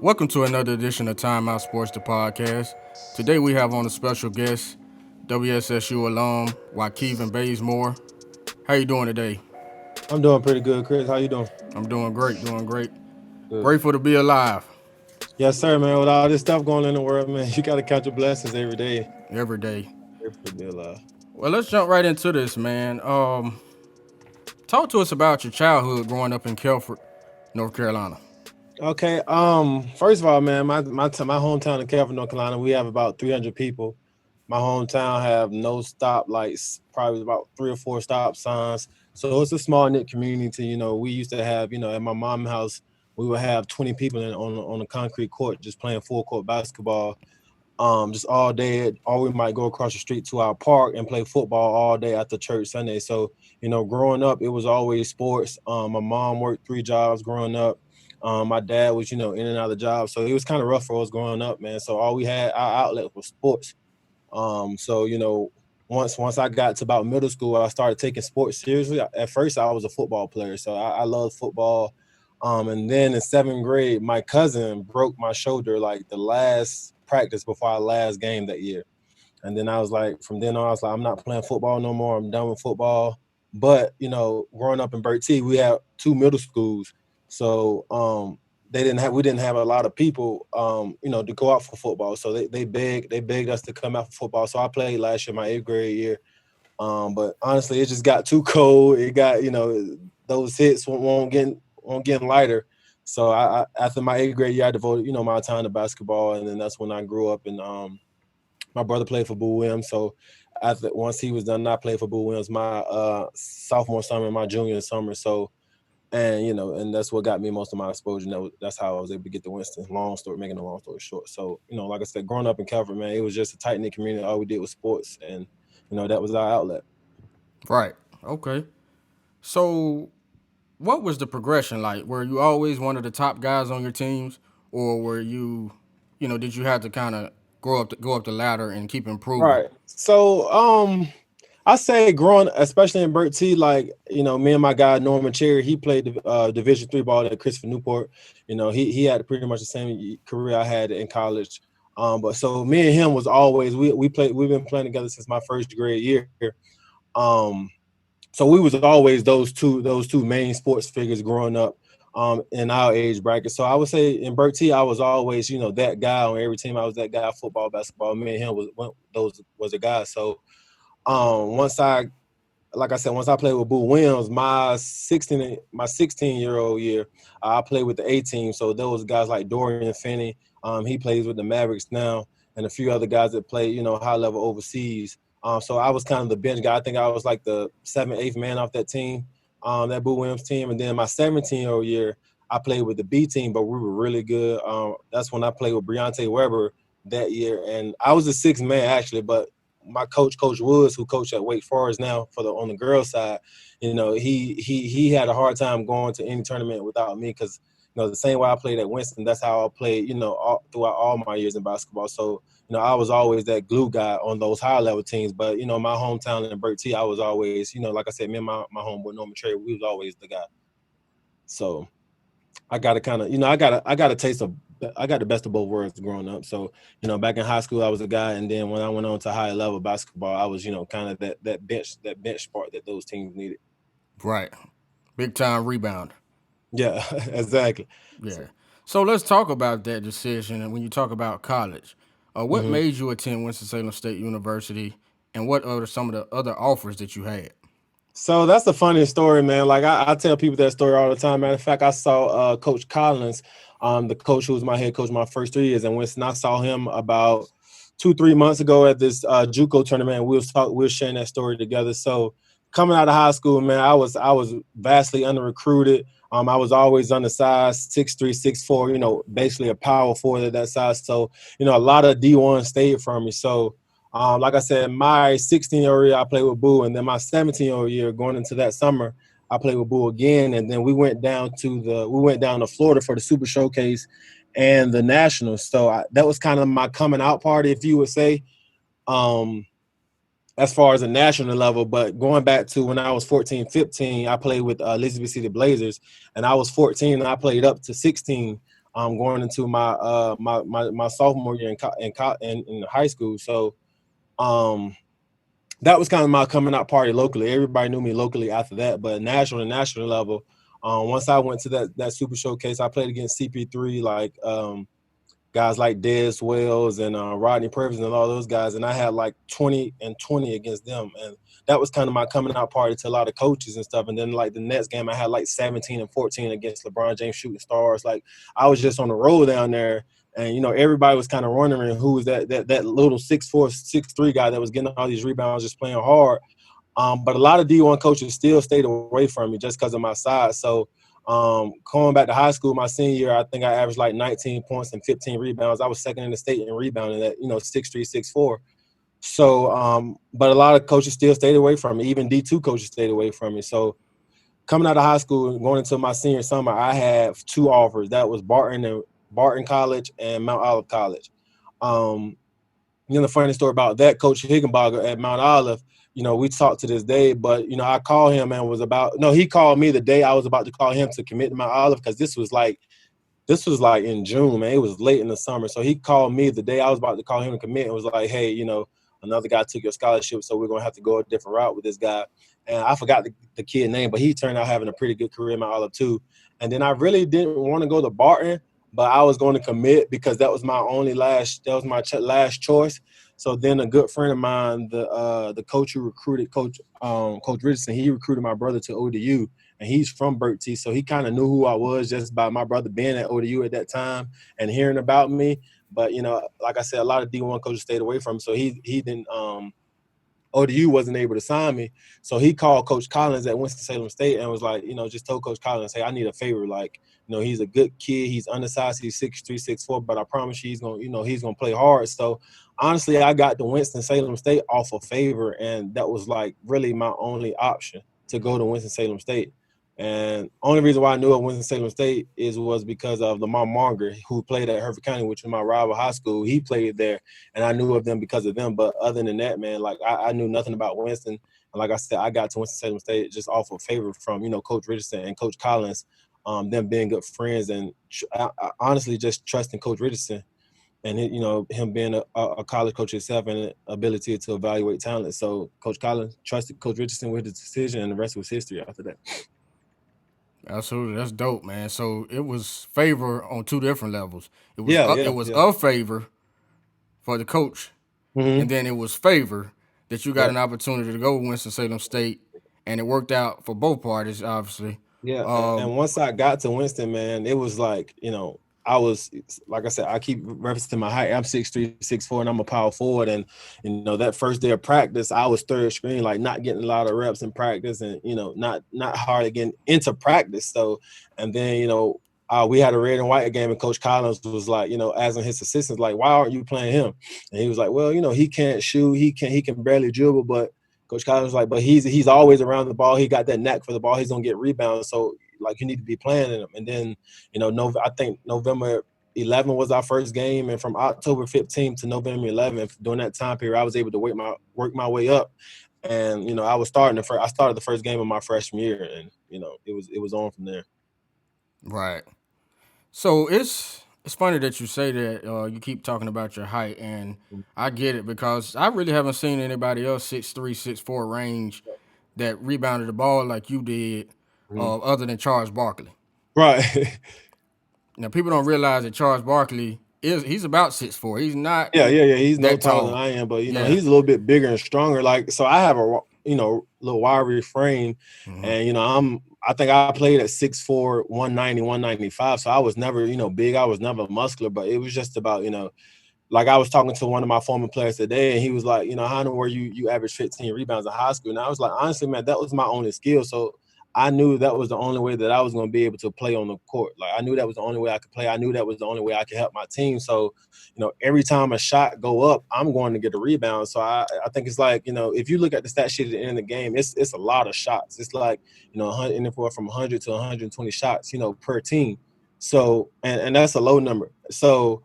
Welcome to another edition of Time Out Sports, the podcast. Today we have on a special guest, WSSU alum, Wykevin Bazemore. How you doing today? I'm doing pretty good, Chris. How you doing? I'm doing great, doing great. Good. Grateful to be alive Yes, sir, man. With all this stuff going on in the world, man, you got to count your blessings every day. every day. Grateful to be alive. Well, let's jump right into this, man. Talk to us about your childhood growing up in Kelford, North Carolina. Okay. First of all, man, my hometown in Calvert, North Carolina, we have about 300 people. My hometown have no stop lights, probably about 3 or 4 stop signs. So it's a small knit community. We used to have, at my mom's house, we would have 20 people on a concrete court just playing full court basketball. Just all day, or we might go across the street to our park and play football all day after church Sunday. So, growing up, it was always sports. My mom worked 3 jobs growing up. My dad was, in and out of the job. So it was kind of rough for us growing up, man. So all we had, our outlet was sports. So, once I got to about middle school, I started taking sports seriously. At first, I was a football player. So I loved football. And then in 7th grade, my cousin broke my shoulder like the last practice before our last game that year. And then I was like, from then on, I was like, I'm not playing football no more. I'm done with football. But, growing up in Burt T, we had 2 middle schools. So we didn't have a lot of people, to go out for football. So they begged us to come out for football. So I played last year, my 8th grade year. But honestly, it just got too cold. It got, those hits won't get lighter. So after my 8th grade year, I devoted, my time to basketball, and then that's when I grew up. And my brother played for Boo Williams. So once he was done, I played for Boo Williams my sophomore summer, my junior summer. So and that's what got me most of my exposure. That's how I was able to get to Winston. Making a long story short. So like I said, growing up in Calvert, man, it was just a tight knit community. All we did was sports, and that was our outlet. Right. Okay. So, what was the progression like? Were you always one of the top guys on your teams, or were you, did you have to kind of go up the ladder and keep improving? Right. So I say growing, especially in Burt T, like, me and my guy Norman Cherry, he played Division 3 ball at Christopher Newport. He had pretty much the same career I had in college. But so me and him was always we've been playing together since my 1st grade year. Um, so we was always those two main sports figures growing up in our age bracket. So I would say in Burt T, I was always, that guy on every team. I was that guy, football, basketball. Me and him was the guy. So once like I said, once I played with Boo Williams, my 16-year-old year, I played with the A team. So there was guys like Dorian Finney. He plays with the Mavericks now, and a few other guys that play, high level overseas. So I was kind of the bench guy. I think I was like the 7th, 8th man off that team, that Boo Williams team. And then my 17-year-old year, I played with the B team, but we were really good. That's when I played with Breonte Weber that year, and I was the 6th man actually, but my Coach Woods, who coached at Wake Forest now on the girls' side, he had a hard time going to any tournament without me because the same way I played at Winston, that's how I played throughout all my years in basketball. So I was always that glue guy on those high level teams. But my hometown in Burt T, I was always like I said, me and my homeboy Norman Trey, we was always the guy. So I got to kind of, I got a taste of, I got the best of both worlds growing up. So, back in high school, I was a guy. And then when I went on to high level basketball, I was, kind of that bench sport that those teams needed. Right. Big time rebound. Yeah, exactly. Yeah. So, So let's talk about that decision. And when you talk about college, what mhm. made you attend Winston-Salem State University, and what are some of the other offers that you had? So that's a funny story, man. Like I tell people that story all the time. Matter of fact, I saw Coach Collins, the coach who was my head coach my first 3 years in Winston. I saw him about 2, 3 months ago at this JUCO tournament. We were sharing that story together. So coming out of high school, man, I was vastly under recruited. I was always undersized, 6'3", 6'4", basically a power forward at that size. So, a lot of D1 stayed from me. So like I said, my 16-year-old year, I played with Boo, and then my 17-year-old year, going into that summer, I played with Boo again, and then we went down to Florida for the Super Showcase and the Nationals. So that was kind of my coming out party, if you would say, um, as far as a national level. But going back to when I was 14, 15, I played with Elizabeth City Blazers, and I was 14 and I played up to 16. going into my sophomore year in high school. So that was kind of my coming out party locally. Everybody knew me locally after that, but national level. Once I went to that Super Showcase, I played against CP3, like guys like Dez Wells and Rodney Purvis and all those guys, and I had like 20-20 against them, and that was kind of my coming out party to a lot of coaches and stuff. And then like the next game, I had like 17-14 against LeBron James shooting stars. Like I was just on the road down there. And everybody was kind of wondering who was that little 6'4", 6'3" guy that was getting all these rebounds, just playing hard. But a lot of D1 coaches still stayed away from me just because of my size. So going back to high school, my senior year, I think I averaged like 19 points and 15 rebounds. I was second in the state in rebounding at 6'3", 6'4". So, but a lot of coaches still stayed away from me. Even D2 coaches stayed away from me. So coming out of high school and going into my senior summer, I had 2 offers. That was Barton College and Mount Olive College. The funny story about that, Coach Higginbotham at Mount Olive, we talked to this day, but, I called him and he called me the day I was about to call him to commit to Mount Olive, because this was like in June, man. It was late in the summer. So he called me the day I was about to call him to commit and was like, hey, another guy took your scholarship, so we're going to have to go a different route with this guy. And I forgot the kid name, but he turned out having a pretty good career in Mount Olive too. And then I really didn't want to go to Barton, but I was going to commit because that was my last choice. So then a good friend of mine, the coach who recruited Coach Richardson, he recruited my brother to ODU, and he's from Burt T. So he kind of knew who I was just by my brother being at ODU at that time and hearing about me. But, like I said, a lot of D1 coaches stayed away from me. So he didn't ODU wasn't able to sign me. So he called Coach Collins at Winston-Salem State and was like, just told Coach Collins, hey, I need a favor. Like, he's a good kid. He's undersized. He's 6'3", 6'4", but I promise you he's going to play hard. So honestly, I got to Winston-Salem State off a favor, and that was like really my only option to go to Winston-Salem State. And only reason why I knew of Winston-Salem State was because of Lamar Monger, who played at Hereford County, which was my rival high school. He played there, and I knew of them because of them. But other than that, man, like I knew nothing about Winston. And like I said, I got to Winston-Salem State just off a favor from, Coach Richardson and Coach Collins, them being good friends, and I honestly just trusting Coach Richardson and him being a college coach himself and an ability to evaluate talent. So Coach Collins trusted Coach Richardson with the decision, and the rest was history after that. Absolutely, that's dope, man. So it was favor on 2 different levels. It was Yeah. a favor for the coach, Mm-hmm. and then it was favor that you got Yep. an opportunity to go to Winston Salem State, and it worked out for both parties, obviously. Yeah, and Um, once I got to Winston, man, it was like, I was, like I said, I keep referencing my height. I'm 6'3", 6'4", and I'm a power forward. And, that first day of practice, I was third screen, like not getting a lot of reps in practice and, not hardly getting into practice. So, and then, we had a red and white game, and Coach Collins was like, asking his assistants, like, why aren't you playing him? And he was like, well, he can't shoot. He can barely dribble, but Coach Collins was like, but he's always around the ball. He got that knack for the ball. He's gonna get rebounds. So like you need to be playing him. And then, I think November 11 was our first game, and from October 15th to November 11th, during that time period, I was able to work my way up. And I started the first game of my freshman year, and it was on from there. right. So it's funny that you say that. You keep talking about your height, and I get it because I really haven't seen anybody else 6'3", 6'4" range that rebounded the ball like you did, Mm-hmm. other than Charles Barkley. Right. Now people don't realize that Charles Barkley he's about 6'4". He's not Yeah. He's no that taller than tall. I am, but Yeah. he's a little bit bigger and stronger. Like, so I have a little wiry frame, Hmm. and I think I played at 6'4", 190, 195. So I was never big. I was never muscular, but it was just about like I was talking to one of my former players today, and he was like, how in the world you average 15 rebounds in high school? And I was like, honestly, man, that was my only skill. So I knew that was the only way that I was going to be able to play on the court. Like I knew that was the only way I could play. I knew that was the only way I could help my team. So, every time a shot go up, I'm going to get a rebound. So I think it's like, if you look at the stat sheet at the end of the game, it's a lot of shots. It's like, anywhere from 100 to 120 shots, per team. So, and that's a low number. So,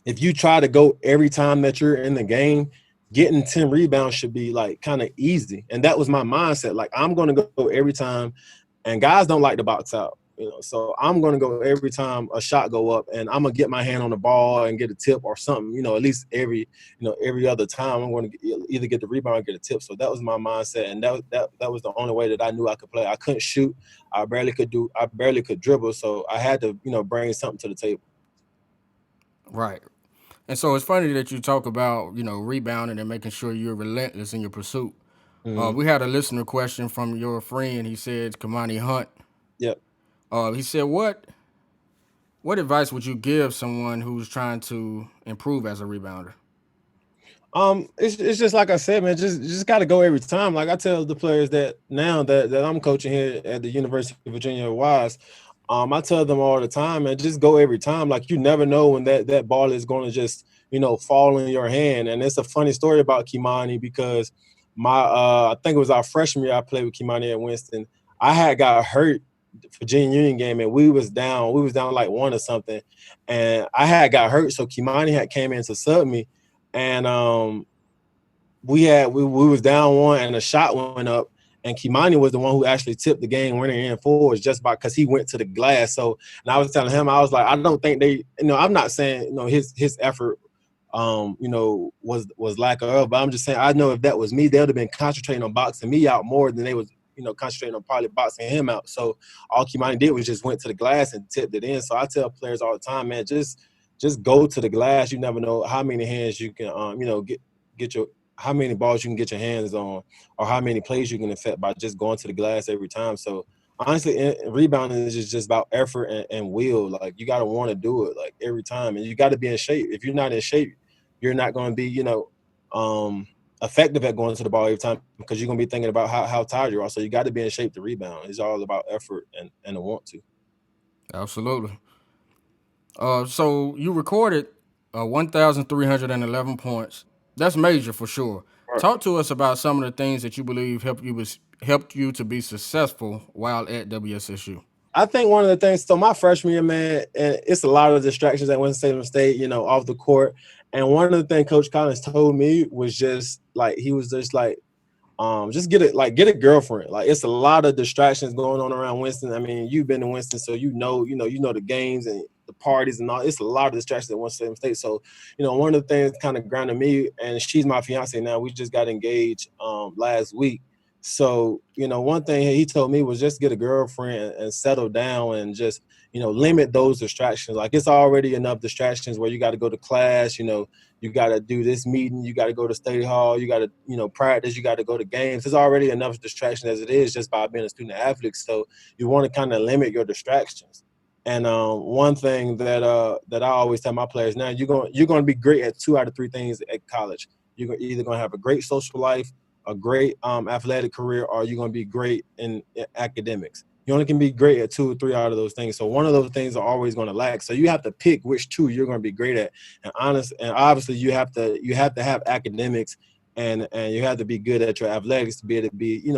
if you try to go every time that you're in the game, getting 10 rebounds should be like kind of easy. And that was my mindset. Like, I'm going to go every time. And guys don't like to box out. So I'm gonna go every time a shot go up, and I'm gonna get my hand on the ball and get a tip or something. At least every other time I'm going to either get the rebound or get a tip. So that was my mindset, and that was the only way that I knew I could play. I couldn't shoot. I barely could dribble. So I had to bring something to the table. Right. And so it's funny that you talk about, rebounding and making sure you're relentless in your pursuit. Mm-hmm. We had a listener question from your friend. He said, Kamani Hunt. Yep. He said, what advice would you give someone who's trying to improve as a rebounder? It's just like I said, man. Just got to go every time. Like I tell the players that now that I'm coaching here at the University of Virginia Wise, I tell them all the time, man. Just go every time. Like you never know when that ball is going to just fall in your hand. And it's a funny story about Kimani because I think it was our freshman year I played with Kimani at Winston. I had got hurt Virginia Union game and we was down. We was down like one or something, and I had got hurt. So Kimani had came in to sub me, and we was down one and a shot went up, and Kimani was the one who actually tipped the game winner in forwards just by because he went to the glass. So, and I was telling him, I was like, I don't think they, I'm not saying his effort was lack of, but I'm just saying I know if that was me, they would have been concentrating on boxing me out more than they was concentrating on probably boxing him out. So all Kimani did was just went to the glass and tipped it in. So I tell players all the time, man, just go to the glass. You never know how many hands you can get your how many balls you can get your hands on, or how many plays you can affect by just going to the glass every time. So honestly, rebounding is just about effort and will. Like you got to want to do it like every time, and you got to be in shape. If you're not in shape, you're not going to be effective at going to the ball every time because you're going to be thinking about how tired you are. So you got to be in shape to rebound. It's all about effort and a want to. Absolutely. So you recorded 1,311 points. That's major for sure. Talk to us about some of the things that you believe helped you to be successful while at WSSU. I think one of the things, so my freshman year, man, and it's a lot of distractions at Winston-Salem State, off the court. And one of the things Coach Collins told me was just like, he was just like, just get a girlfriend. Like it's a lot of distractions going on around Winston. I mean, you've been to Winston, so you know the games and the parties and all. It's a lot of distractions at Winston State. So, one of the things kind of grounded me, and she's my fiance now. We just got engaged last week. So, one thing he told me was just get a girlfriend and settle down and just, limit those distractions. Like it's already enough distractions where you got to go to class, you got to do this meeting, you got to go to study hall, you got to practice, you got to go to games. There's already enough distraction as it is just by being a student athlete. So you want to kind of limit your distractions. And one thing that I always tell my players, now you're going to be great at 2 out of 3 things at college. You're either going to have a great social life, a great athletic career, or you're going to be great in academics. You only can be great at 2 or 3 out of those things. So one of those things are always going to lack. So you have to pick which 2 you're going to be great at. And obviously you have to have academics, and you have to be good at your athletics to be able to be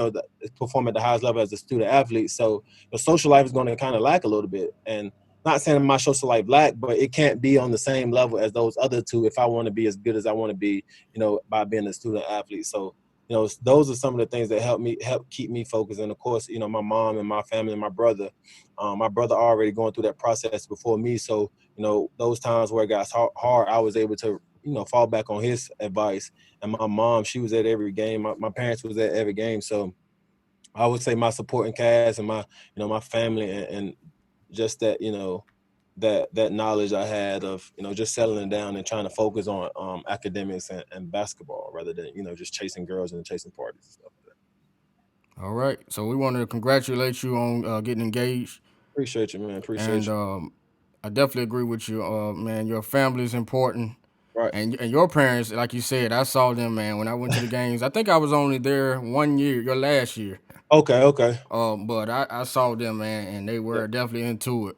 perform at the highest level as a student athlete. So the social life is going to kind of lack a little bit. And not saying my social life lack, but it can't be on the same level as those other 2 if I want to be as good as I want to be, by being a student athlete. So those are some of the things that help keep me focused. And of course, my mom and my family and my brother already going through that process before me. So, those times where it got hard, I was able to, fall back on his advice. And my mom, she was at every game. My parents was at every game. So I would say my supporting cast and my family and just that, that knowledge I had of, just settling down and trying to focus on academics and basketball rather than, just chasing girls and chasing parties and stuff like that. All right. So we want to congratulate you on getting engaged. Appreciate you, man. And Appreciate you. I definitely agree with you, man. Your family is important. Right. And your parents, like you said, I saw them, man, when I went to the games. I think I was only there 1 year, your last year. Okay. Okay. But I saw them, man, and they Yeah. were definitely into it.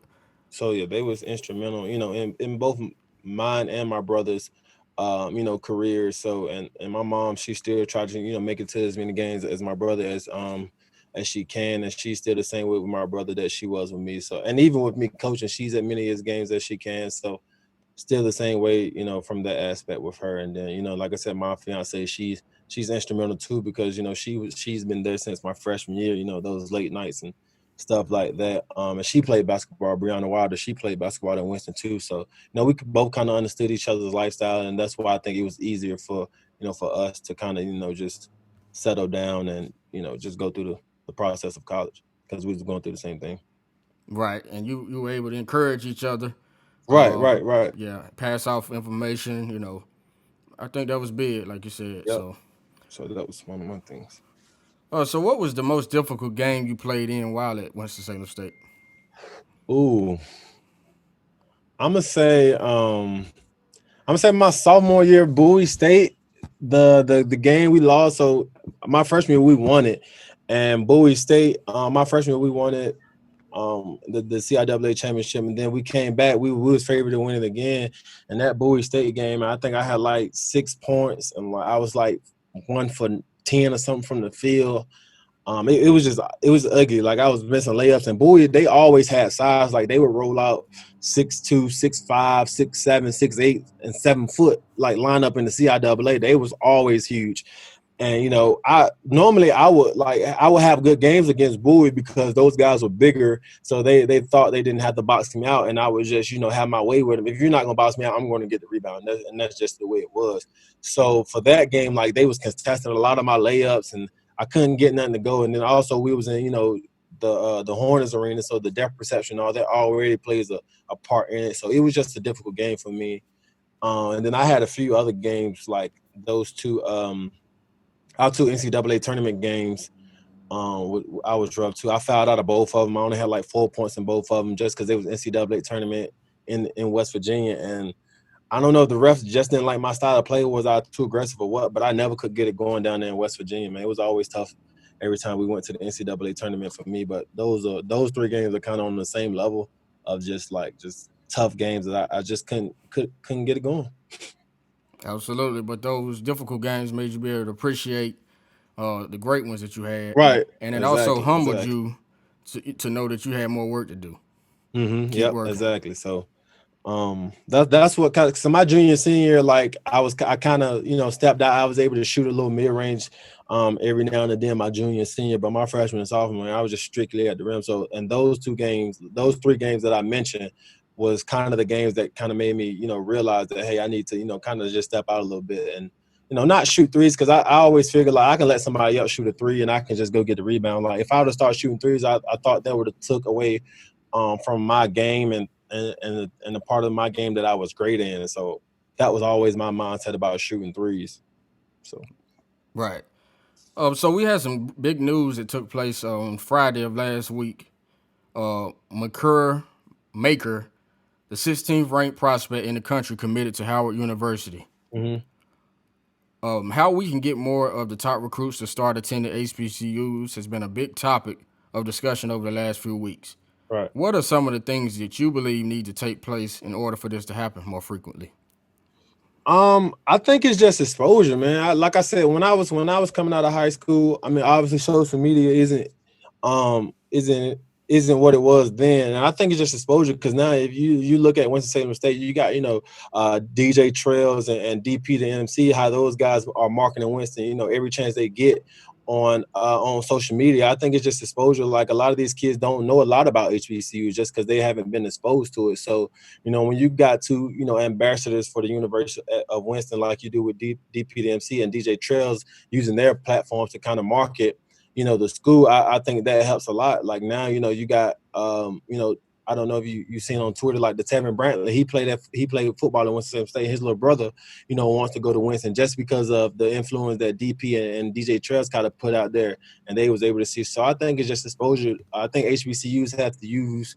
So yeah, they was instrumental, in both mine and my brother's, careers. So and my mom, she still tried to, make it to as many games as my brother as she can, and she's still the same way with my brother that she was with me. So and even with me coaching, she's at many of his games as she can. So still the same way, from that aspect with her. And then, like I said, my fiance, she's instrumental too because she's been there since my freshman year. Those late nights, and stuff like that. And she played basketball. Brianna Wilder, she played basketball in Winston too. So we both kind of understood each other's lifestyle, and that's why I think it was easier for for us to kind of just settle down and just go through the process of college because we was going through the same thing. Right, and you were able to encourage each other. Right, right, right. Yeah, pass off information. I think that was big, like you said. Yep. So, So that was one of my things. so what was the most difficult game you played in while at Winston-Salem State? Ooh, I'm gonna say my sophomore year, Bowie State, the game we lost. So my freshman year we won it, and Bowie State, my freshman year we won it, the CIAA championship, and then we came back. We was favored to win it again, and that Bowie State game, I think I had like 6 points, and I was like 1 for 10 or something from the field. It was ugly. Like I was missing layups, and Bowie, they always had size. Like they would roll out 6'2", 6'5", 6'7", 6'8", and 7 foot, like line up in the CIAA. They was always huge. And I normally I would have good games against Bowie because those guys were bigger, so they thought they didn't have to box me out, and I would just have my way with them. If you're not gonna box me out, I'm going to get the rebound, and that's just the way it was. So for that game, like they was contesting a lot of my layups, and I couldn't get nothing to go. And then also we was in the Hornets arena, so the depth perception, all that already plays a part in it. So it was just a difficult game for me. And then I had a few other games like those two. Our two NCAA tournament games, I was rough too. I fouled out of both of them. I only had like 4 points in both of them just because it was NCAA tournament in West Virginia. And I don't know if the refs just didn't like my style of play, was I too aggressive or what, but I never could get it going down there in West Virginia, man. It was always tough every time we went to the NCAA tournament for me. But those 3 games are kind of on the same level of just tough games that I just couldn't get it going. Absolutely, but those difficult games made you be able to appreciate the great ones that you had, Right. and it also Exactly. humbled Exactly. you to know that you had more work to do. Keep Yep. working. Exactly. So that's what kind of, so my junior senior, like I kind of stepped out. I was able to shoot a little mid-range every now and then my junior and senior, but my freshman and sophomore I was just strictly at the rim. So and those 3 games that I mentioned was kind of the games that kind of made me realize that, hey, I need to kind of just step out a little bit and not shoot threes, because I always figure like I can let somebody else shoot a 3 and I can just go get the rebound. Like if I were to start shooting threes, I thought that would have took away from my game and the part of my game that I was great in. And so that was always my mindset about shooting threes. So Right. So we had some big news that took place on Friday of last week. McCurr Maker, the 16th ranked prospect in the country, committed to Howard University. mm-hmm. How we can get more of the top recruits to start attending HBCUs has been a big topic of discussion over the last few weeks. Right. What are some of the things that you believe need to take place in order for this to happen more frequently? I think it's just exposure, man. Like I said, when I was coming out of high school, I mean, obviously social media um isn't what it was then, and I think it's just exposure, because now if you look at Winston-Salem State, you got DJ Trails and DP the MC, how those guys are marketing Winston every chance they get on social media. I think it's just exposure. Like a lot of these kids don't know a lot about HBCUs just because they haven't been exposed to it. So when you got two ambassadors for the University of Winston, like you do with DP the MC and DJ Trails, using their platforms to kind of market the school, I think that helps a lot. Like now, you got, I don't know if you seen on Twitter, like the Tevin Brantley, he played football in Winston State. His little brother, wants to go to Winston just because of the influence that DP and DJ Trails kind of put out there, and they was able to see. So I think it's just exposure. I think HBCUs have to use,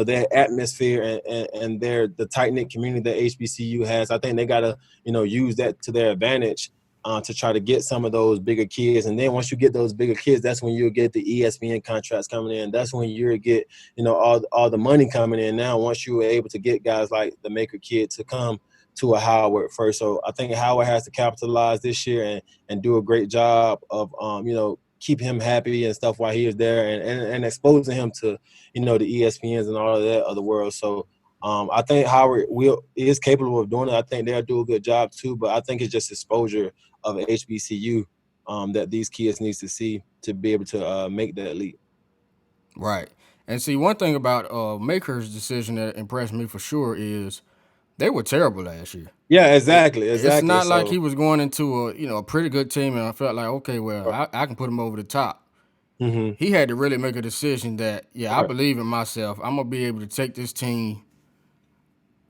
their atmosphere and the tight knit community that HBCU has. I think they gotta, use that to their advantage. To try to get some of those bigger kids. And then once you get those bigger kids, that's when you'll get the ESPN contracts coming in. That's when you'll get, all the money coming in. Now, once you were able to get guys like the Maker kid to come to a Howard first. So I think Howard has to capitalize this year and do a great job of, keep him happy and stuff while he is there, and exposing him to, the ESPNs and all of that other world. So I think Howard is capable of doing it. I think they'll do a good job too, but I think it's just exposure of HBCU that these kids needs to see to be able to make that leap. Right. And see, one thing about Maker's decision that impressed me for sure is they were terrible last year. Yeah, It, exactly, it's exactly. not like So, he was going into a pretty good team, and I felt like, okay, well, right, I can put him over the top. mm-hmm, He had to really make a decision that, yeah, I right, believe in myself. I'm gonna be able to take this team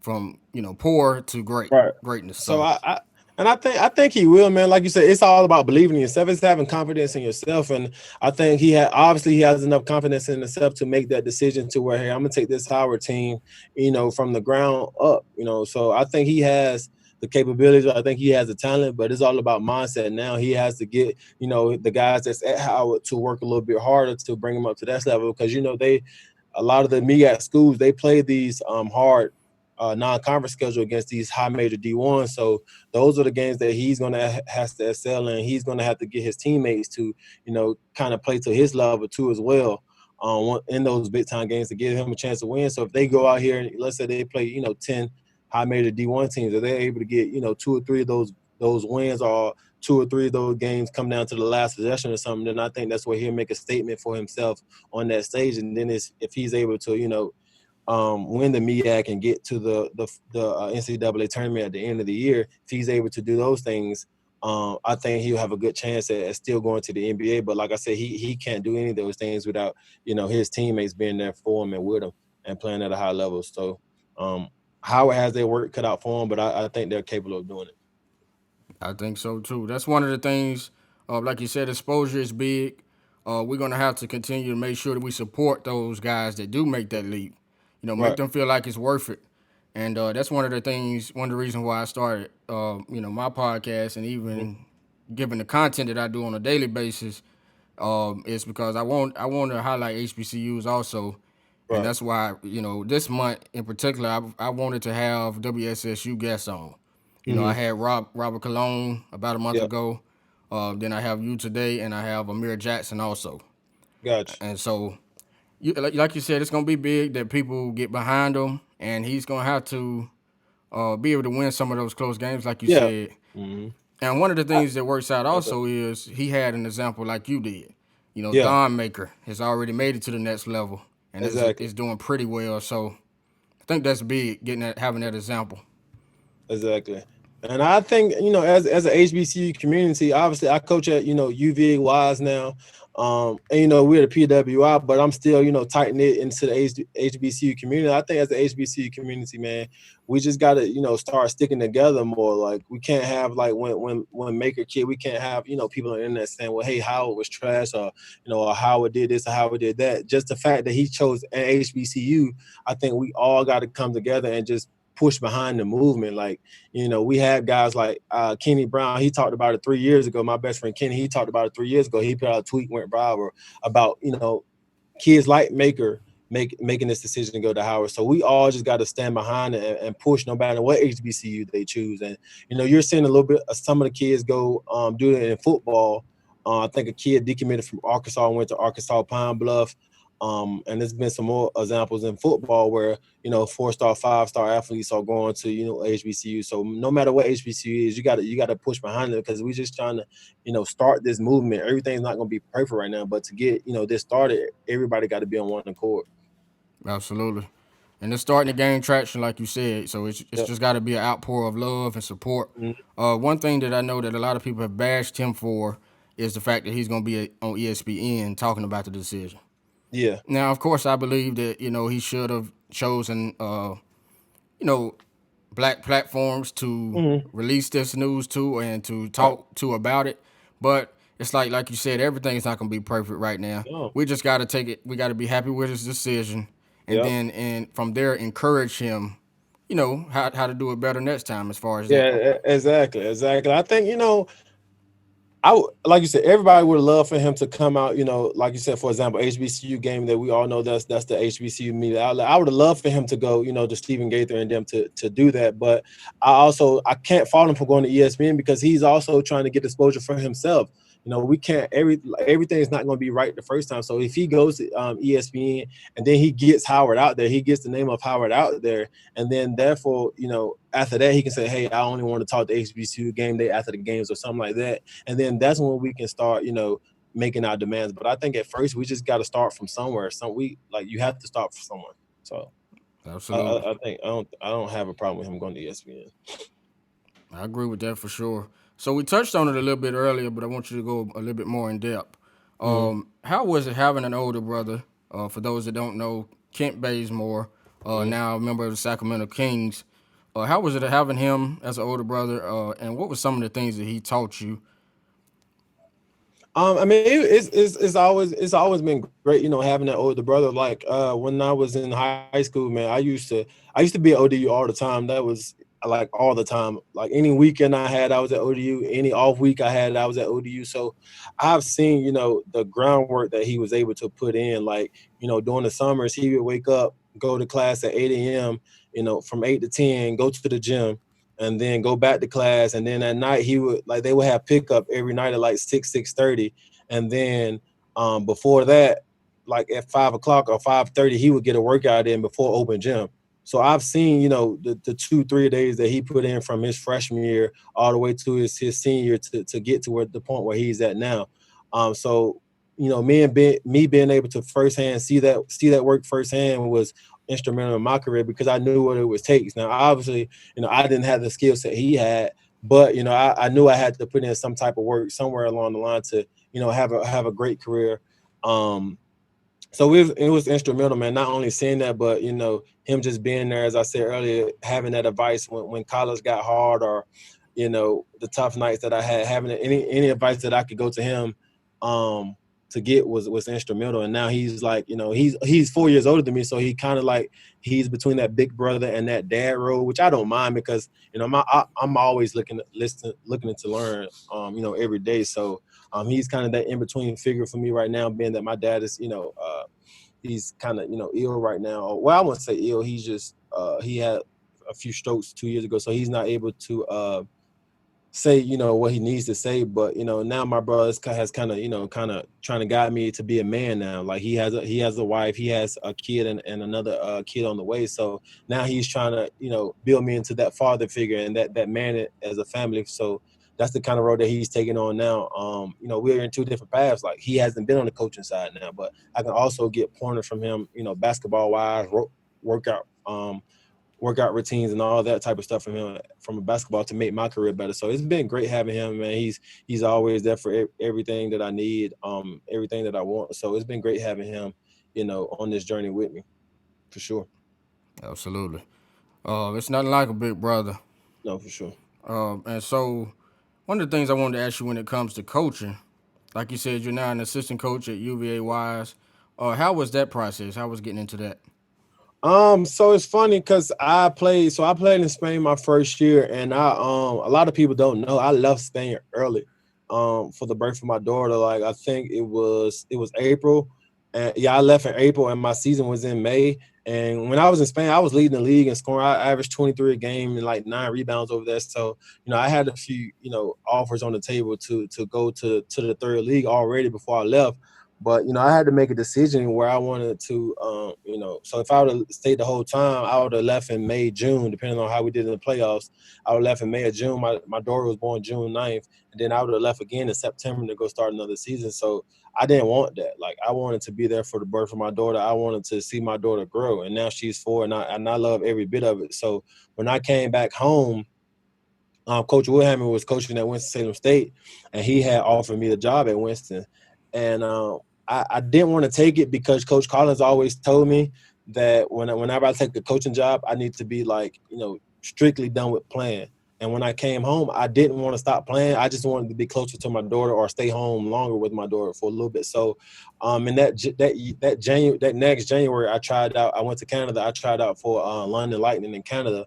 from poor to right. greatness. So So I think he will, man. Like you said, it's all about believing in yourself. It's having confidence in yourself, and I think he has enough confidence in himself to make that decision to where, hey, I'm gonna take this Howard team, from the ground up. So I think he has the capabilities. I think he has the talent, but it's all about mindset. Now he has to get the guys that's at Howard to work a little bit harder to bring him up to that level, because they a lot of the MEAC schools, they play these hard non-conference schedule against these high major D1s. So those are the games that he's gonna has to excel in. He's gonna have to get his teammates to kind of play to his level too as well. In those big time games to give him a chance to win. So if they go out here and let's say they play 10 high major D1 teams, if they're able to get two or three of those wins, or two or three of those games come down to the last possession or something, then I think that's where he'll make a statement for himself on that stage. And then if he's able to win the MEAC and get to the NCAA tournament at the end of the year, if he's able to do those things, I think he'll have a good chance at still going to the NBA. But like I said, he can't do any of those things without his teammates being there for him and with him and playing at a high level. So Howard has their work cut out for him, but I think they're capable of doing it. I think so too. That's one of the things. Like you said, exposure is big. We're gonna have to continue to make sure that we support those guys that do make that leap. Make Right. them feel like it's worth it. And that's one of the things, one of the reasons why I started, my podcast, and Mm-hmm. even given the content that I do on a daily basis, is because I want to highlight HBCUs also, and Right. that's why this month in particular I wanted to have WSSU guests on. I Mm-hmm. had Robert Cologne about a month Yep. ago. Then I have you today, and I have Amir Jackson also. Gotcha. And so, like you said, it's gonna be big that people get behind him, and he's gonna have to be able to win some of those close games, like you Yeah. said. Mm-hmm. And one of the I, things that works out okay. also is he had an example like you did. Yeah. Thon Maker has already made it to the next level and Exactly. is doing pretty well. So I think that's big, having that example. Exactly. And I think, as an HBCU community, obviously I coach at, UVA Wise now. And we're the PWI, but I'm still, tight knit into the HBCU community. I think as the HBCU community, man, we just gotta, start sticking together more. Like we can't have like when Maker kid, we can't have, people on the internet saying, well, hey, Howard was trash, or or Howard did this or Howard did that. Just the fact that he chose an HBCU, I think we all gotta come together and just push behind the movement. Like, we had guys like Kenny Brown. He talked about it 3 years ago. My best friend Kenny, he talked about it 3 years ago. He put out a tweet, went viral about, kids like Maker making this decision to go to Howard. So we all just got to stand behind it and push, no matter what HBCU they choose. And you're seeing a little bit of some of the kids go do it in football. I think a kid decommitted from Arkansas and went to Arkansas Pine Bluff. And there's been some more examples in football where 4-star, 5-star athletes are going to HBCU. So no matter what HBCU is, you got to push behind it, because we're just trying to start this movement. Everything's not going to be perfect right now, but to get this started, everybody got to be on one accord. Absolutely. And it's starting to gain traction, like you said. So it's Yep. just got to be an outpour of love and support. Mhm. One thing that I know that a lot of people have bashed him for is the fact that he's going to be on ESPN talking about the decision. Yeah. Now, of course, I believe that he should have chosen you know black platforms to Hmm. release this news to and to Right. talk to about it. But it's like you said, everything's not gonna be perfect right now. No. We just gotta take it. We gotta be happy with his decision, and Yep. then and from there encourage him. How to do it better next time as far as that. Yeah. Exactly. Exactly. I think like you said, everybody would love for him to come out. Like you said, for example, HBCU game that we all know that's the HBCU media outlet. I would have loved for him to go, to Stephen Gaither and them to do that. But I can't fault him for going to ESPN, because he's also trying to get exposure for himself. We can't everything is not going to be right the first time. So if he goes to ESPN and then he gets Howard out there, he gets the name of Howard out there, and then therefore, after that he can say, hey, I only want to talk the HBCU game day after the games or something like that. And then that's when we can start, making our demands. But I think at first we just got to start from somewhere. You have to start from somewhere. So Absolutely. I think I don't have a problem with him going to ESPN. I agree with that for sure. So we touched on it a little bit earlier, but I want you to go a little bit more in depth. Mm-hmm. How was it having an older brother? For those that don't know, Kent Bazemore, now a member of the Sacramento Kings. How was it having him as an older brother? And what were some of the things that he taught you? I mean, it's always been great, having that older brother. Like when I was in high school, man, I used to be at ODU all the time. That was like all the time. Like any weekend I had, I was at ODU. Any off week I had, I was at ODU. So I've seen, the groundwork that he was able to put in. Like, during the summers, he would wake up, go to class at 8 a.m. From 8 to 10, go to the gym, and then go back to class. And then at night they would have pickup every night at like 6:30. And then before that, like at 5 o'clock or 5:30, he would get a workout in before open gym. So I've seen, the 2-3 days that he put in from his freshman year all the way to his senior year to get to the point where he's at now. So me being able to firsthand see that work firsthand was instrumental in my career because I knew what it would take. Now, obviously, I didn't have the skill set he had, but I knew I had to put in some type of work somewhere along the line to have a great career. So it was instrumental, man. Not only seeing that, but him just being there, as I said earlier, having that advice when college got hard, or the tough nights that I had, having any advice that I could go to him to get was instrumental. And now he's like, he's 4 years older than me, so he kind of like he's between that big brother and that dad role, which I don't mind because I'm always looking to learn, every day. So he's kind of that in between figure for me right now, being that my dad is, he's kind of, ill right now. Well, I wouldn't say ill. He's just he had a few strokes 2 years ago, so he's not able to say what he needs to say. But now my brother has kind of trying to guide me to be a man now. Like he has a wife, he has a kid, and another kid on the way. So now he's trying to build me into that father figure and that man as a family. So that's the kind of road that he's taking on now. We're in two different paths. Like he hasn't been on the coaching side now, but I can also get pointers from him, basketball wise, workout workout routines and all that type of stuff from him from a basketball to make my career better. So it's been great having him, man. He's always there for everything that I need, everything that I want. So it's been great having him, on this journey with me, for sure. Absolutely. It's nothing like a big brother. No, for sure. And so, one of the things I wanted to ask you when it comes to coaching, like you said, you're now an assistant coach at UVA Wise. How was that process? How was getting into that? So it's funny because I played in Spain my first year, and a lot of people don't know I left Spain early, for the birth of my daughter. Like I think it was April, and yeah, I left in April, and my season was in May. And when I was in Spain, I was leading the league in scoring. I averaged 23 a game and like 9 rebounds over there. So I had a few offers on the table to go to the third league already before I left. But I had to make a decision where I wanted to, So if I would have stayed the whole time, I would have left in May, June, depending on how we did in the playoffs. I would have left in May or June. My daughter was born June 9th, and then I would have left again in September to go start another season. So I didn't want that. Like I wanted to be there for the birth of my daughter. I wanted to see my daughter grow, and now she's 4, and I love every bit of it. So when I came back home, Coach Wilhammer was coaching at Winston-Salem State, and he had offered me the job at Winston. And I didn't want to take it because Coach Collins always told me that whenever I take a coaching job, I need to be like, strictly done with playing. And when I came home, I didn't want to stop playing. I just wanted to be closer to my daughter or stay home longer with my daughter for a little bit. So, in that next January, I tried out. I went to Canada. I tried out for London Lightning in Canada.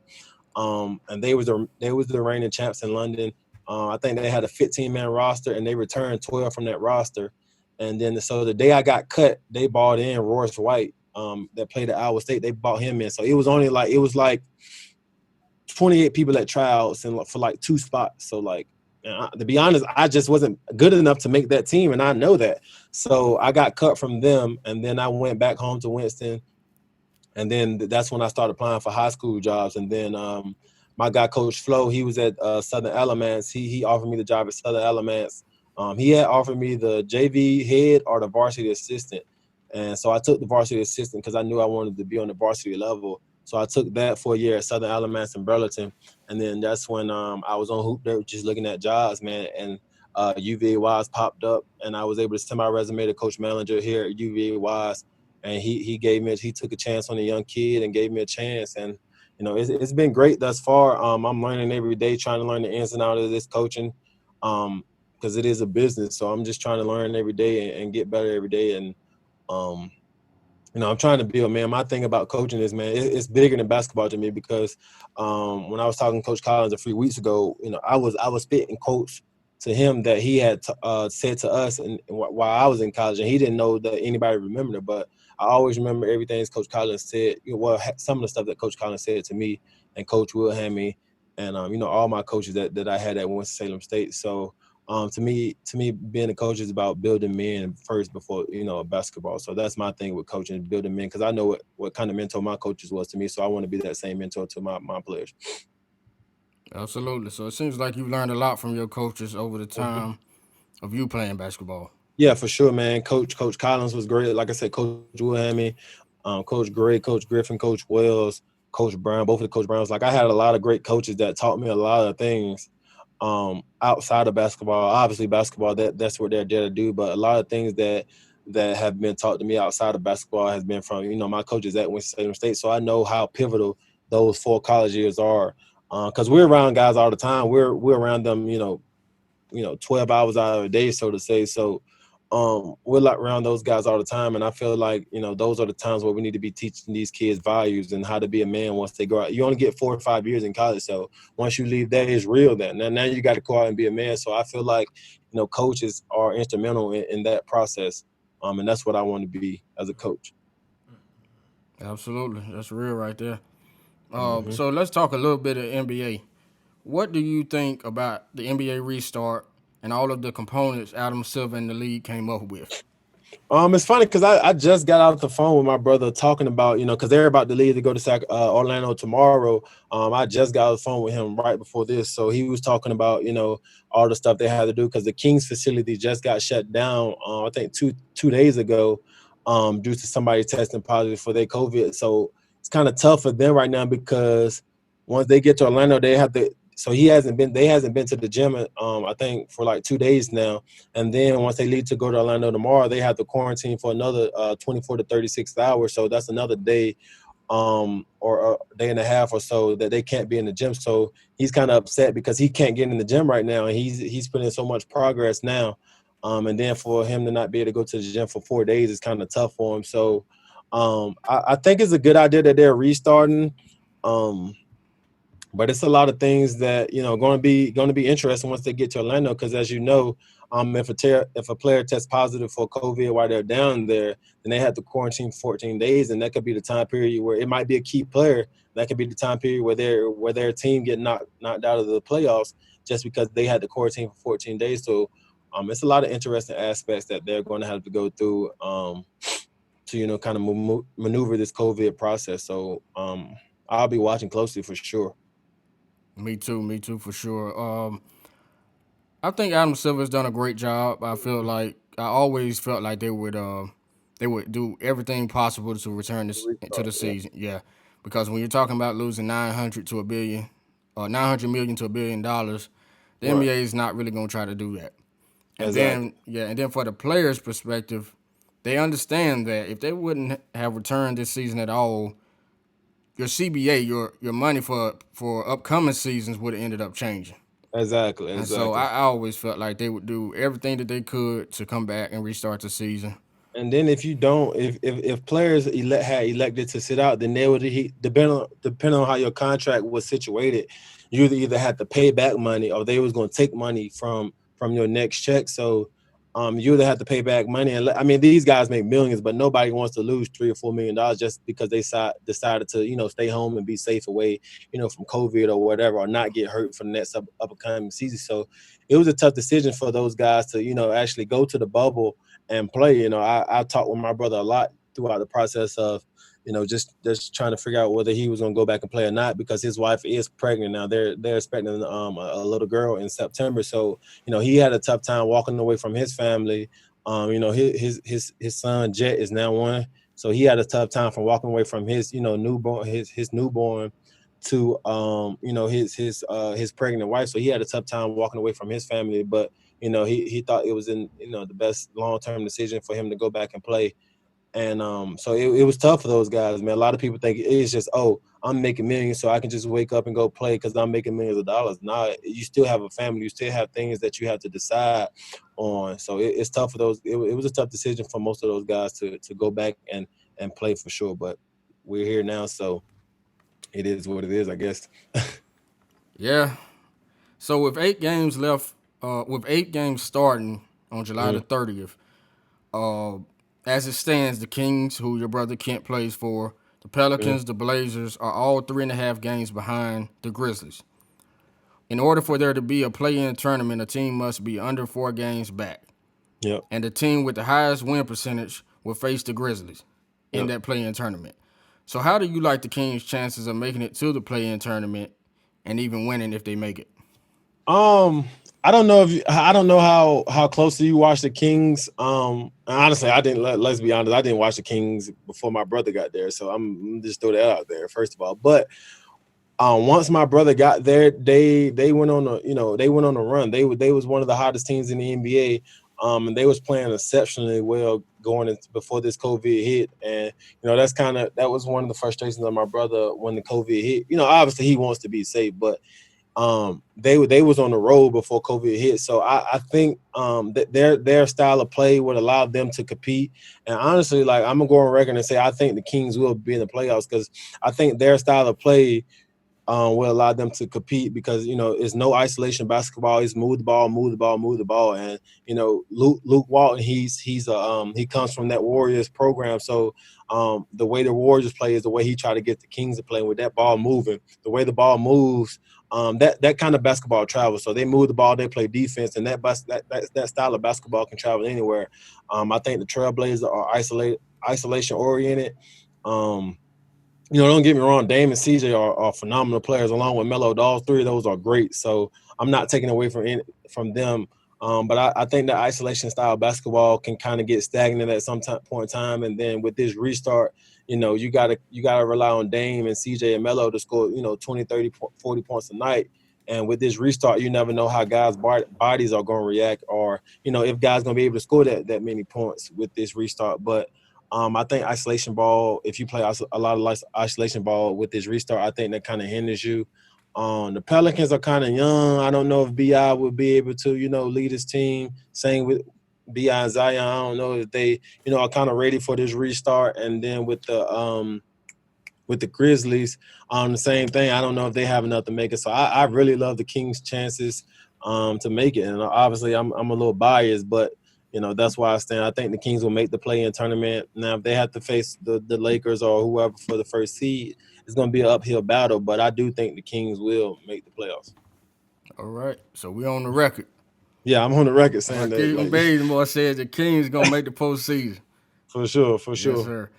And they was the reigning champs in London. I think they had a 15-man roster, and they returned 12 from that roster. And then so the day I got cut, they bought in Royce White, that played at Iowa State. They bought him in, so it was like 28 people at tryouts and for like 2 spots. So like, to be honest, I just wasn't good enough to make that team, and I know that. So I got cut from them, and then I went back home to Winston. And then that's when I started applying for high school jobs. And then my guy, Coach Flo, he was at Southern Elements. He offered me the job at Southern Elements. He had offered me the JV head or the varsity assistant, and so I took the varsity assistant because I knew I wanted to be on the varsity level. So I took that for a year at Southern Alamance in Burlington, and then that's when I was on Hoop Dirt just looking at jobs, man, and UVA Wise popped up, and I was able to send my resume to Coach Manager here at UVA Wise, and he took a chance on a young kid and gave me a chance, and it's been great thus far. I'm learning every day, trying to learn the ins and outs of this coaching, because it is a business. So I'm just trying to learn every day and get better every day, and um, I'm trying to build, man. My thing about coaching is, man, it's bigger than basketball to me because when I was talking to Coach Collins a few weeks ago, I was spitting quotes to him that he had said to us and while I was in college, and he didn't know that anybody remembered it, but I always remember everything Coach Collins said. Some of the stuff that Coach Collins said to me and Coach Wilhelmy, and all my coaches that I had at Winston-Salem State. So to me, being a coach is about building men first before basketball. So that's my thing with coaching, building men, because I know what kind of mentor my coaches was to me. So I want to be that same mentor to my players. Absolutely. So it seems like you've learned a lot from your coaches over the Mhm. time of you playing basketball. Yeah, for sure, man. Coach Collins was great. Like I said, Coach Wilhelmy, Coach Gray, Coach Griffin, Coach Wells, Coach Brown. Both of the Coach Browns. Like I had a lot of great coaches that taught me a lot of things outside of basketball. Obviously, basketball that's what they're there to do. But a lot of things that have been taught to me outside of basketball has been from my coaches at Winston-Salem State. So I know how pivotal those 4 college years are. Because we're around guys all the time. We're around them. 12 hours out of a day, so to say. So we're like around those guys all the time, and I feel like those are the times where we need to be teaching these kids values and how to be a man once they go out. You only get 4 or 5 years in college, so once you leave that, it's real. Then now you got to go out and be a man. So I feel like coaches are instrumental in that process, and that's what I want to be as a coach. Absolutely. That's real right there. Hmm. So let's talk a little bit of NBA. What do you think about the NBA restart and all of the components Adam Silver and the league came up with? It's funny because I just got off the phone with my brother talking about, because they're about to leave to go to Orlando tomorrow. I just got off the phone with him right before this. So he was talking about, all the stuff they had to do because the Kings facility just got shut down, I think two days ago, due to somebody testing positive for their COVID. So it's kind of tough for them right now because once they get to Orlando, they have to. So they hasn't been to the gym, I think for like 2 days now, and then once they leave to go to Orlando tomorrow, they have to quarantine for another 24 to 36 hours. So that's another day, or a day and a half or so that they can't be in the gym. So he's kind of upset because he can't get in the gym right now, and he's putting in so much progress now. And then for him to not be able to go to the gym for 4 days is kind of tough for him. So I think it's a good idea that they're restarting. Um, but it's a lot of things that going to be interesting once they get to Orlando because as if a player tests positive for COVID while they're down there, then they have to quarantine for 14 days, and that could be the time period where it might be a key player. That could be the time period where their team get knocked out of the playoffs just because they had to quarantine for 14 days. So it's a lot of interesting aspects that they're going to have to go through to kind of maneuver this COVID process. So I'll be watching closely for sure. Me too, for sure. I think Adam Silver's done a great job. I feel like I always felt like they would do everything possible to return this to the Restart, yeah, season. Yeah, because when you're talking about losing 900 to a billion, or 900 million to $1 billion, the right, NBA is not really gonna try to do that. And exactly, then and then for the players' perspective, they understand that if they wouldn't have returned this season at all, your CBA, your money for upcoming seasons would have ended up changing. exactly, And so exactly. I always felt like they would do everything that they could to come back and restart the season. And then if you don't, if players had elected to sit out, then they would depending on how your contract was situated, you either had to pay back money or they was going to take money from your next check. So you either have to pay back money, and I mean these guys make millions, but nobody wants to lose $3 or $4 million just because they decided to stay home and be safe away from COVID or whatever, or not get hurt for the next upcoming season. So it was a tough decision for those guys to actually go to the bubble and play. I talked with my brother a lot throughout the process of just trying to figure out whether he was going to go back and play or not, because his wife is pregnant now. They're expecting a little girl in September. So he had a tough time walking away from his family. His son Jet is now one, so he had a tough time from walking away from his newborn, his newborn, to his pregnant wife. So he had a tough time walking away from his family, but he thought it was in the best long-term decision for him to go back and play. And so it was tough for those guys, man. A lot of people think it's just, oh, I'm making millions, so I can just wake up and go play because I'm making millions of dollars. Nah, you still have a family, you still have things that you have to decide on. So it's tough for those. It was a tough decision for most of those guys to go back and play for sure. But we're here now, so it is what it is, I guess. Yeah. So with 8 games left, with 8 games starting on July the Mhm. 30th, uh, as it stands, the Kings, who your brother Kent plays for, the Mhm. Pelicans, the Blazers, are all 3.5 games behind the Grizzlies. In order for there to be a play-in tournament, a team must be under 4 games back, Yep. and the team with the highest win percentage will face the Grizzlies in Yep. that play-in tournament. So, how do you like the Kings' chances of making it to the play-in tournament and even winning if they make it? Um, I don't know how closely you watch the Kings. Honestly, I didn't. Let's be honest, I didn't watch the Kings before my brother got there, so I'm just throw that out there first of all. But once my brother got there, they went on they went on a run. They was one of the hottest teams in the NBA. And they was playing exceptionally well going into before this COVID hit. And that was one of the frustrations of my brother when the COVID hit. Obviously he wants to be safe, but they was on the road before COVID hit. So I think that their style of play would allow them to compete. And honestly, like, I'm gonna go on record and say I think the Kings will be in the playoffs, because I think their style of play will allow them to compete, because it's no isolation basketball. It's move the ball, move the ball, move the ball. And Luke Walton, he comes from that Warriors program. So the way the Warriors play is the way he tried to get the Kings to play, with that ball moving. The way the ball moves, that kind of basketball travels. So they move the ball, they play defense, and that style of basketball can travel anywhere. I think the Trailblazers are isolation oriented. Um, don't get me wrong, Dame and CJ are phenomenal players, along with Melo. All three of those are great. So I'm not taking away from them. But I think that isolation style basketball can kind of get stagnant at some point in time. And then with this restart, you gotta rely on Dame and CJ and Melo to score, 20, 30, 40 points a night. And with this restart, you never know how guys' bodies are going to react, or if guys going to be able to score that many points with this restart. But I think isolation ball, if you play a lot of isolation ball with this restart, I think that kind of hinders you. The Pelicans are kind of young. I don't know if Bi will be able to, lead his team. Same with Bi and Zion. I don't know if they, are kind of ready for this restart. And then with the Grizzlies, the same thing. I don't know if they have enough to make it. So I really love the Kings' chances to make it. And obviously, I'm a little biased, but that's why I stand. I think the Kings will make the play-in tournament. Now, if they have to face the Lakers or whoever for the first seed, it's going to be an uphill battle. But I do think the Kings will make the playoffs. All right. So we on the record. Yeah, I'm on the record saying that, Wykevin like, Bazemore said the Kings gonna make the postseason. for sure, for Yes, sure. sir.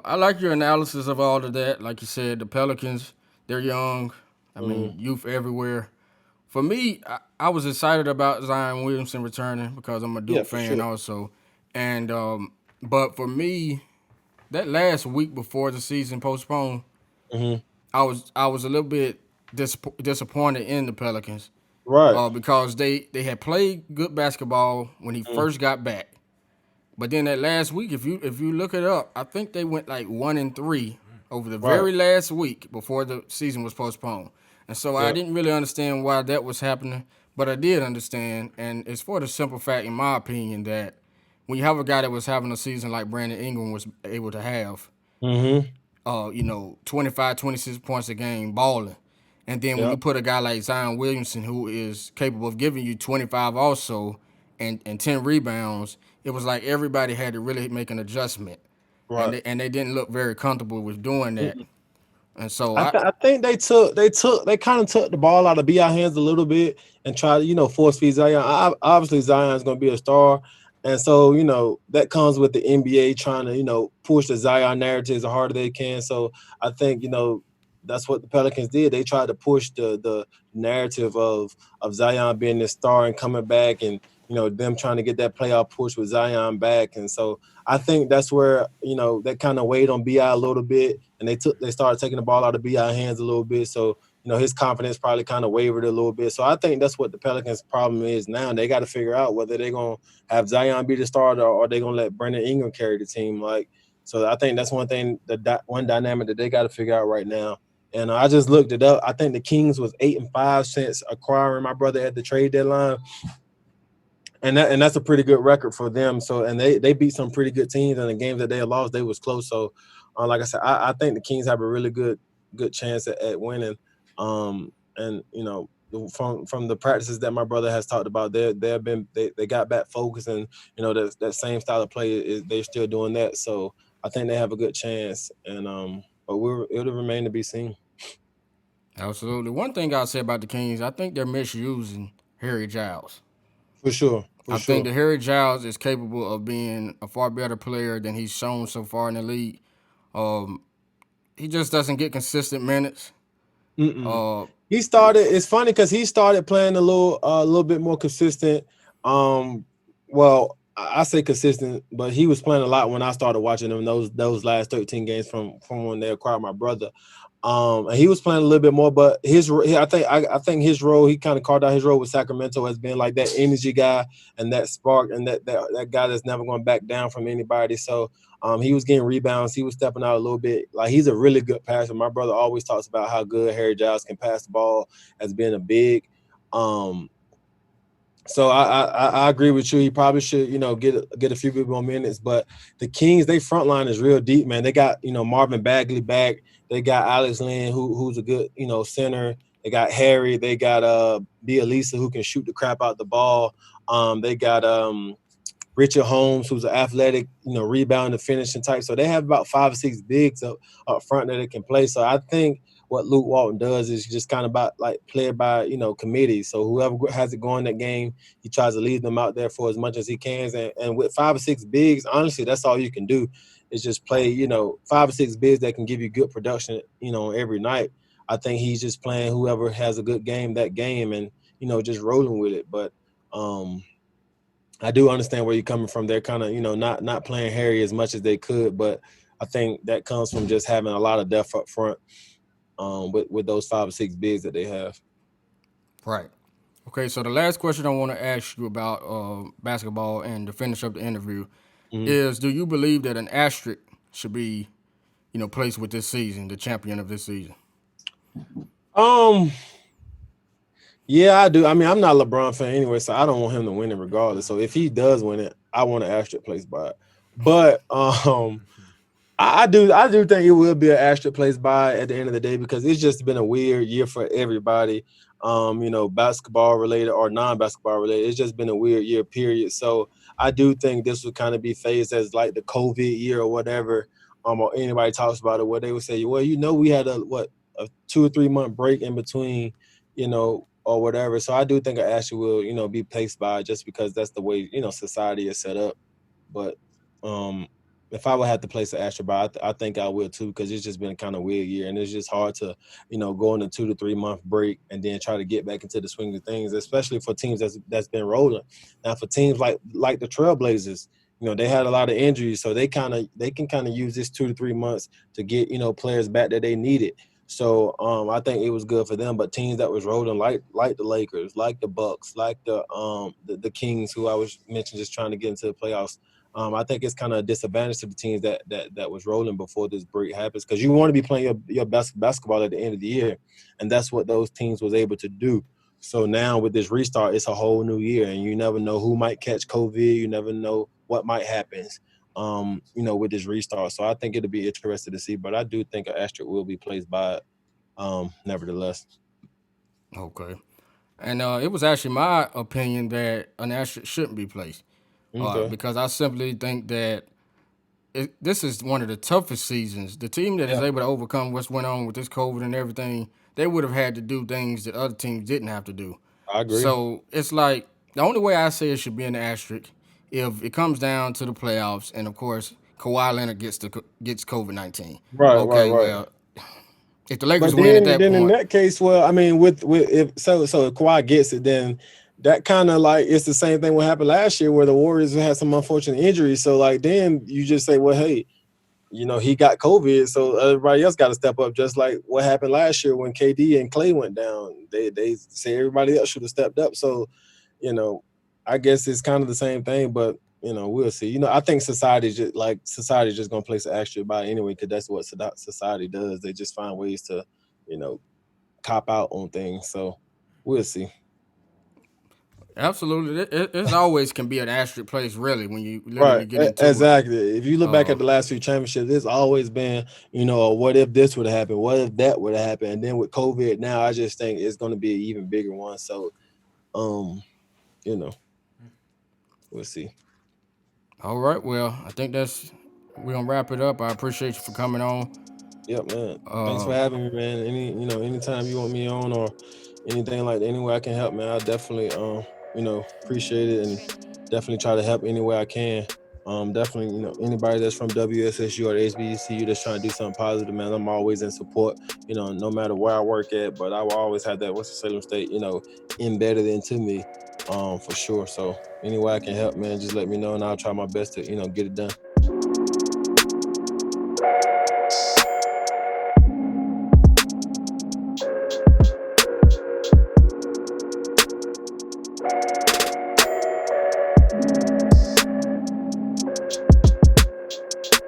I like your analysis of all of that. Like you said, the Pelicans, they're young. I Mm-hmm. mean, youth everywhere. For me, I was excited about Zion Williamson returning because I'm a Yeah, Duke for fan sure. also. And but for me, that last week before the season postponed, Mm-hmm. I was a little bit disappointed in the Pelicans Right. because they had played good basketball when he Mm-hmm. first got back. But then that last week, if you look it up, I think they went like 1-3 over the Right. very last week before the season was postponed. And so I Yeah. didn't really understand why that was happening, but I did understand, and it's for the simple fact, in my opinion, that when you have a guy that was having a season like Brandon Ingram was able to have, Mm-hmm. 25, 26 points a game balling. And then when Yeah. you put a guy like Zion Williamson, who is capable of giving you 25 also and 10 rebounds, it was like everybody had to really make an adjustment. And Right. they didn't look very comfortable with doing that. And so I think they kind of took the ball out of Bi hands a little bit and tried to force feed Zion. Obviously Zion's going to be a star, And so, that comes with the NBA trying to, push the Zion narrative as hard as they can. So I think, that's what the Pelicans did. They tried to push the narrative of Zion being the star and coming back, and them trying to get that playoff push with Zion back. And so I think that's where, that kind of weighed on BI a little bit, and they started taking the ball out of BI hands a little bit. So his confidence probably kind of wavered a little bit. So I think that's what the Pelicans' problem is now. They got to figure out whether they're gonna have Zion be the starter, or they gonna let Brandon Ingram carry the team. So I think that's one thing, one dynamic that they got to figure out right now. And I just looked it up. I think the Kings was 8-5 since acquiring my brother at the trade deadline, and that's a pretty good record for them. So, and they beat some pretty good teams, and the games that they lost, they was close. So, like I said, I think the Kings have a really good chance at winning. And from the practices that my brother has talked about, they got back focused, and that same style of play is they're still doing that. So I think they have a good chance, and but it'll remain to be seen. Absolutely. One thing I'll say about the Kings, I think they're misusing Harry Giles. For sure, for I think sure. that Harry Giles is capable of being a far better player than he's shown so far in the league. Um, he just doesn't get consistent minutes. Mm-mm. Uh, He started. It's funny because he started playing a little bit more consistent. Well, I say consistent, but he was playing a lot when I started watching him those last 13 games from when they acquired my brother. And he was playing a little bit more, but I think his role, he kind of carved out his role with Sacramento as being like that energy guy and that spark, and that guy that's never going to back down from anybody. So he was getting rebounds, he was stepping out a little bit. Like, he's a really good passer. My brother always talks about how good Harry Giles can pass the ball as being a big. Um, so I agree with you. He probably should, get a few bit more minutes. But the Kings, they front line is real deep, man. They got, Marvin Bagley back. They got Alex Lynn, who's a good, center. They got Harry. They got Bielisa, who can shoot the crap out the ball. They got Richard Holmes, who's an athletic, rebound and finishing type. So they have about 5 or 6 bigs up front that they can play. So I think what Luke Walton does is just kind of about like play it by, committee. So whoever has it going that game, he tries to leave them out there for as much as he can. And with 5 or 6 bigs, honestly, that's all you can do is just play, 5 or 6 bigs that can give you good production, every night. I think he's just playing whoever has a good game that game, and, just rolling with it. But I do understand where you're coming from. They're kind of, not playing Harry as much as they could, but I think that comes from just having a lot of depth up front, with those 5 or 6 bigs that they have. right. Okay, so the last question I want to ask you about basketball and to finish up the interview Mhm. is: do you believe that an asterisk should be, placed with this season, the champion of this season? Um, yeah, I do. I mean, I'm not a LeBron fan anyway, so I don't want him to win it regardless. So if he does win it, I want an asterisk placed by it. But I do think it will be an asterisk placed by at the end of the day, because it's just been a weird year for everybody. Basketball related or non-basketball related. It's just been a weird year, period. So I do think this would kind of be phased as like the COVID year or whatever. Or anybody talks about it, where they would say, well, we had a 2 or 3 month break in between, or whatever. So I do think an asterisk will, be placed by, just because that's the way, society is set up. But um, if I would have to place an asterisk by, I think I will too, because it's just been kind of weird year, and it's just hard to, go on a 2 to 3 month break and then try to get back into the swing of things, especially for teams that's been rolling. Now, for teams like the Trailblazers, they had a lot of injuries, so they can kind of use this 2 to 3 months to get, players back that they needed. So I think it was good for them. But teams that was rolling, like the Lakers, like the Bucks, like the Kings, who I was mentioned, just trying to get into the playoffs. I think it's kind of a disadvantage to the teams that was rolling before this break happens, because you want to be playing your best basketball at the end of the year, and that's what those teams was able to do. So now with this restart, it's a whole new year, and you never know who might catch COVID. You never know what might happen, with this restart. So I think it'll be interesting to see, but I do think an asterisk will be placed by it, nevertheless. Okay. And it was actually my opinion that an asterisk shouldn't be placed, Okay. because I simply think that this is one of the toughest seasons. The team that is Yeah, able to overcome what's went on with this COVID and everything, they would have had to do things that other teams didn't have to do. I agree. So it's like the only way I say it should be an asterisk if it comes down to the playoffs, and of course Kawhi Leonard gets COVID-19. Right, right, Okay, right. well, if the Lakers But win at that then in point, that case, well, I mean, with if Kawhi gets it, then that kind of like it's the same thing what happened last year where the Warriors had some unfortunate injuries. So like then you just say, well, hey, he got COVID, so everybody else got to step up, just like what happened last year when KD and Clay went down. They say everybody else should have stepped up. So, you know, I guess it's kind of the same thing, but we'll see. I think society's just gonna place an extra by anyway, because that's what society does. They just find ways to, you know, cop out on things. So we'll see. absolutely, it always can be an asterisk place really when you Right, literally get into it. exactly. If you look back at the last few championships, it's always been, what if this would have happened? What if that would have happened? And then with COVID now, I just think it's going to be an even bigger one. So, um, you know, we'll see. All right, well, I think we're gonna wrap it up. I appreciate you for coming on. Yep, man. Thanks for Uh, having me, man. Anytime you want me on or anything like that, any way I can help, man, I definitely, appreciate it and definitely try to help any way I can. Definitely, anybody that's from WSSU or the HBCU that's trying to do something positive, man, I'm always in support, no matter where I work at, but I will always have that Winston-Salem State, embedded into me, for sure. So any way I can help, man, just let me know and I'll try my best to, get it done.